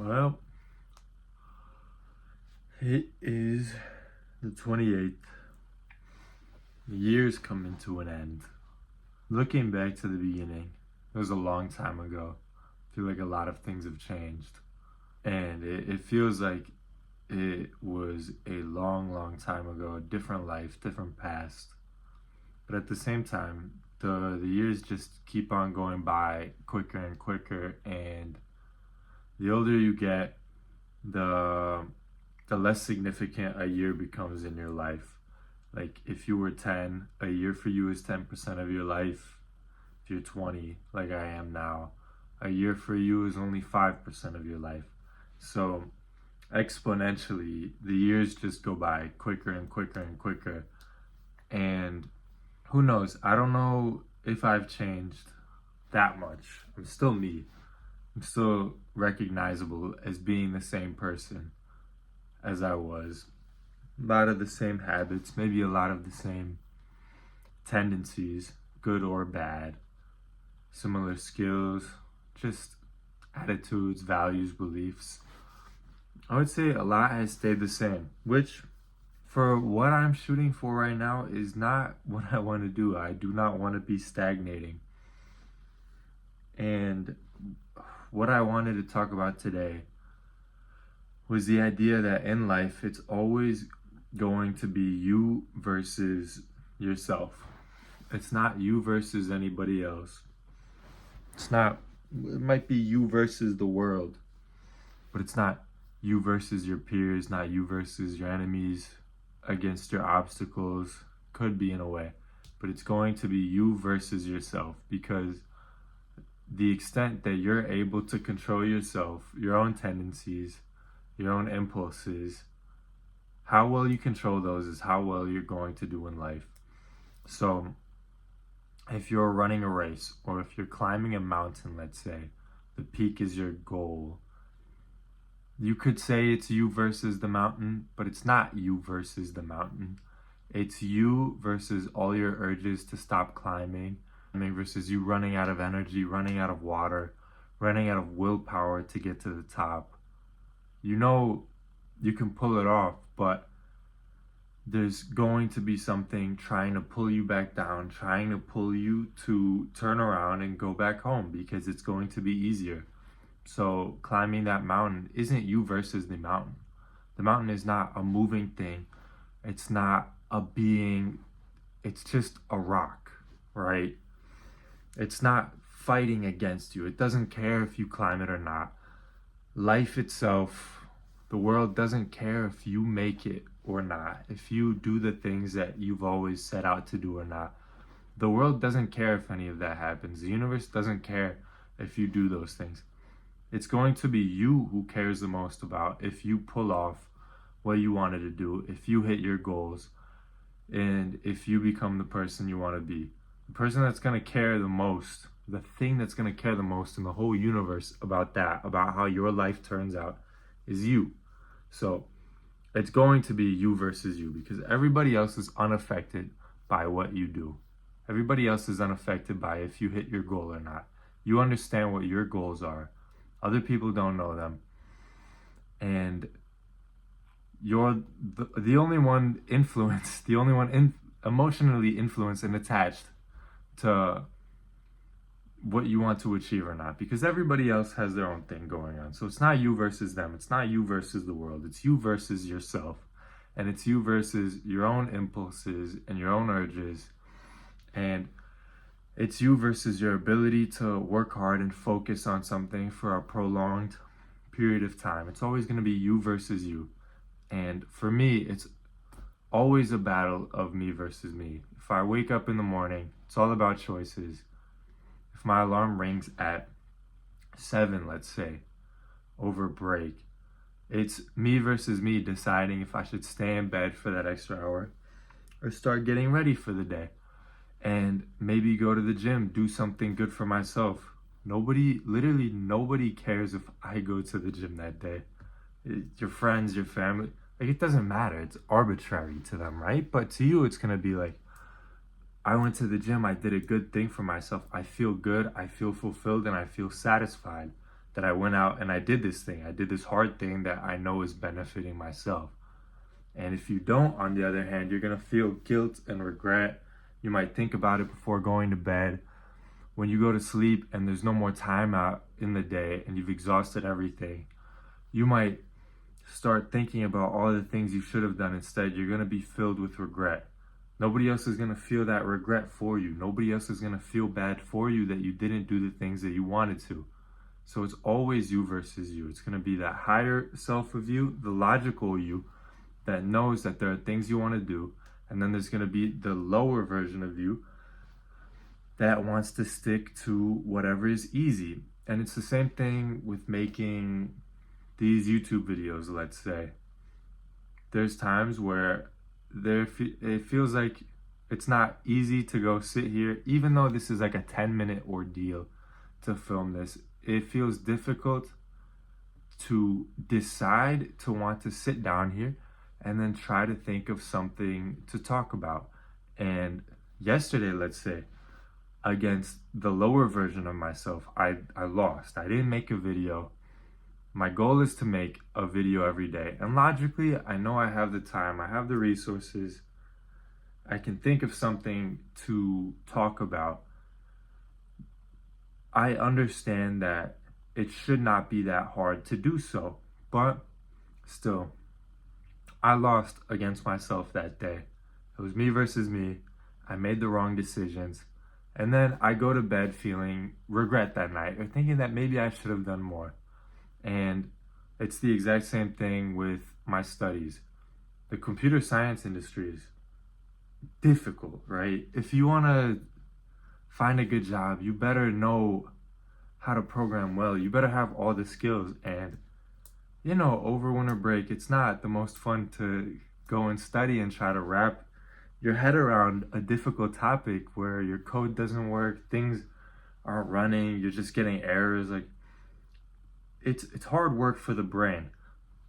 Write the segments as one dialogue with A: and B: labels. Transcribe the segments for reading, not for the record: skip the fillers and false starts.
A: Well, it is the 28th. The year's coming to an end. Looking back to the beginning, it was a long time ago. I feel like a lot of things have changed. And it feels like it was a long, long time ago, a different life, different past. But at the same time, the years just keep on going by quicker and quicker. And the older you get, the the less significant a year becomes in your life. Like if you were 10, a year for you is 10% of your life. If you're 20, like I am now, a year for you is only 5% of your life. So exponentially, the years just go by quicker and quicker and quicker. And who knows? I don't know if I've changed that much. I'm still me. I'm still recognizable as being the same person as I was. A lot of the same habits, maybe a lot of the same tendencies, good or bad, similar skills, just attitudes, values, beliefs. I would say a lot has stayed the same, which for what I'm shooting for right now is not what I want to do. I do not want to be stagnating. And what I wanted to talk about today was the idea that in life it's always going to be you versus yourself. It's not you versus anybody else. It might be you versus the world, but it's not you versus your peers, not you versus your enemies, against your obstacles. Could be in a way, but it's going to be you versus yourself, because the extent that you're able to control yourself, your own tendencies, your own impulses, how well you control those is how well you're going to do in life. So if you're running a race, or if you're climbing a mountain, let's say, the peak is your goal, you could say it's you versus the mountain, but it's not you versus the mountain. It's you versus all your urges to stop climbing, versus you running out of energy, running out of water, running out of willpower to get to the top. You know you can pull it off, but there's going to be something trying to pull you back down, trying to pull you to turn around and go back home, because it's going to be easier. So climbing that mountain isn't you versus the mountain. The mountain is not a moving thing. It's not a being. It's just a rock, right? It's not fighting against you. It doesn't care if you climb it or not. Life itself, the world doesn't care if you make it or not, if you do the things that you've always set out to do or not. The world doesn't care if any of that happens. The universe doesn't care if you do those things. It's going to be you who cares the most about if you pull off what you wanted to do, if you hit your goals, and if you become the person you want to be. The person that's going to care the most, the thing that's going to care the most in the whole universe about that, about how your life turns out, is you. So it's going to be you versus you, because everybody else is unaffected by what you do. Everybody else is unaffected by if you hit your goal or not. You understand what your goals are. Other people don't know them. And you're the only one influenced, the only one emotionally influenced and attached to what you want to achieve or not, because everybody else has their own thing going on. So it's not you versus them. It's not you versus the world. It's you versus yourself. And it's you versus your own impulses and your own urges. And it's you versus your ability to work hard and focus on something for a prolonged period of time. It's always going to be you versus you. And for me, it's always a battle of me versus me. If I wake up in the morning, it's all about choices. If my alarm rings at 7, let's say, over break, it's me versus me deciding if I should stay in bed for that extra hour or start getting ready for the day. And maybe go to the gym, do something good for myself. Literally nobody cares if I go to the gym that day. Your friends, your family, it doesn't matter. It's arbitrary to them, right? But to you, it's going to be like, I went to the gym, I did a good thing for myself. I feel good, I feel fulfilled, and I feel satisfied. that I went out and I did this thing. I did this hard thing that I know is benefiting myself. And if you don't, on the other hand, you're going to feel guilt and regret. You might think about it before going to bed. When you go to sleep and there's no more time out in the day and you've exhausted everything, you might start thinking about all the things you should have done instead. You're going to be filled with regret. Nobody else is going to feel that regret for you. Nobody else is going to feel bad for you that you didn't do the things that you wanted to. So it's always you versus you. It's going to be that higher self of you, the logical you, that knows that there are things you want to do. And then there's going to be the lower version of you that wants to stick to whatever is easy. And it's the same thing with making these YouTube videos, let's say. There's times where it feels like it's not easy to go sit here, even though this is like a 10-minute ordeal to film this. It feels difficult to decide to want to sit down here and then try to think of something to talk about. And yesterday, let's say, against the lower version of myself, I lost. I didn't make a video. My goal is to make a video every day. And logically, I know I have the time, I have the resources. I can think of something to talk about. I understand that it should not be that hard to do so, but still, I lost against myself that day. It was me versus me. I made the wrong decisions. And then I go to bed feeling regret that night or thinking that maybe I should have done more. And it's the exact same thing with my studies. The computer science industry is difficult, right? If you want to find a good job, you better know how to program well. You better have all the skills. And, over winter break, it's not the most fun to go and study and try to wrap your head around a difficult topic where your code doesn't work, things aren't running, you're just getting errors. Like, it's hard work for the brain.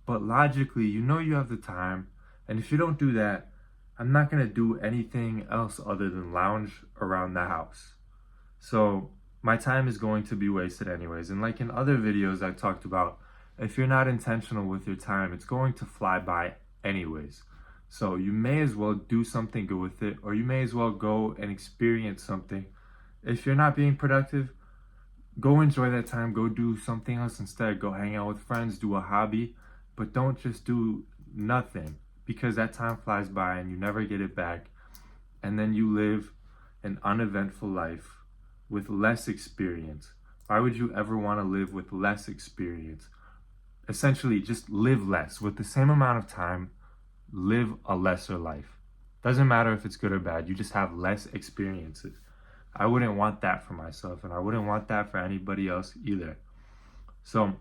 A: But logically, you have the time. And if you don't do that, I'm not going to do anything else other than lounge around the house. So my time is going to be wasted anyways. And like in other videos I talked about, if you're not intentional with your time, it's going to fly by anyways. So you may as well do something good with it, or you may as well go and experience something. If you're not being productive, go enjoy that time, go do something else instead. Go hang out with friends, do a hobby, but don't just do nothing, because that time flies by and you never get it back. And then you live an uneventful life with less experience. Why would you ever want to live with less experience? Essentially, just live less. With the same amount of time, live a lesser life. Doesn't matter if it's good or bad, you just have less experiences. I wouldn't want that for myself, and I wouldn't want that for anybody else either. So,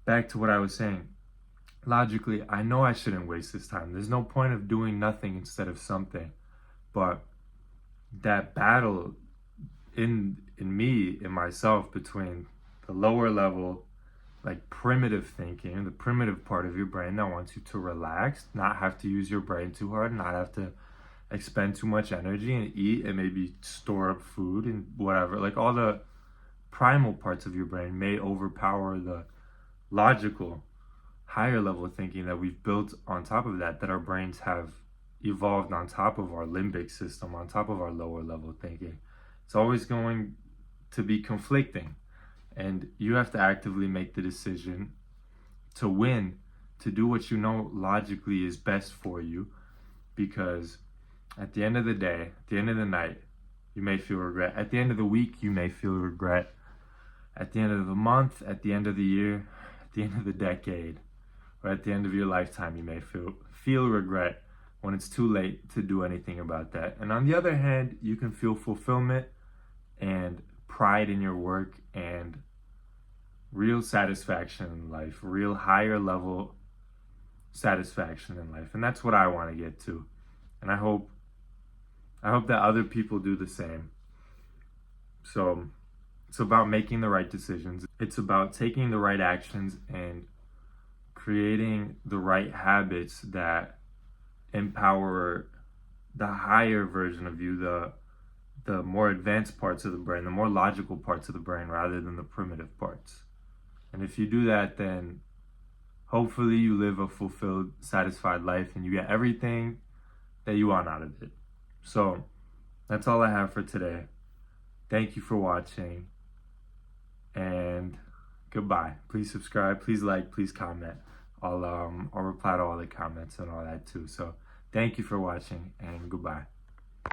A: back to what I was saying. Logically, I know I shouldn't waste this time. There's no point of doing nothing instead of something. But that battle in me, in myself, between the lower level, like primitive thinking, the primitive part of your brain that wants you to relax, not have to use your brain too hard, not have to expend too much energy and eat and maybe store up food and whatever. Like all the primal parts of your brain may overpower the logical, higher level thinking that we've built on top of that our brains have evolved on top of our limbic system, on top of our lower level thinking. It's always going to be conflicting. And you have to actively make the decision to win, to do what you know logically is best for you. Because at the end of the day, at the end of the night, you may feel regret. At the end of the week, you may feel regret. At the end of the month, at the end of the year, at the end of the decade, or at the end of your lifetime, you may feel regret when it's too late to do anything about that. And on the other hand, you can feel fulfillment and pride in your work and real satisfaction in life, real higher level satisfaction in life. And that's what I want to get to. And I hope that other people do the same. So it's about making the right decisions. It's about taking the right actions and creating the right habits that empower the higher version of you, the more advanced parts of the brain, the more logical parts of the brain rather than the primitive parts. And if you do that, then hopefully you live a fulfilled, satisfied life and you get everything that you want out of it. So that's all I have for today. Thank you for watching, and goodbye. Please subscribe, please like, please comment. I'll reply to all the comments and all that too. So thank you for watching, and goodbye.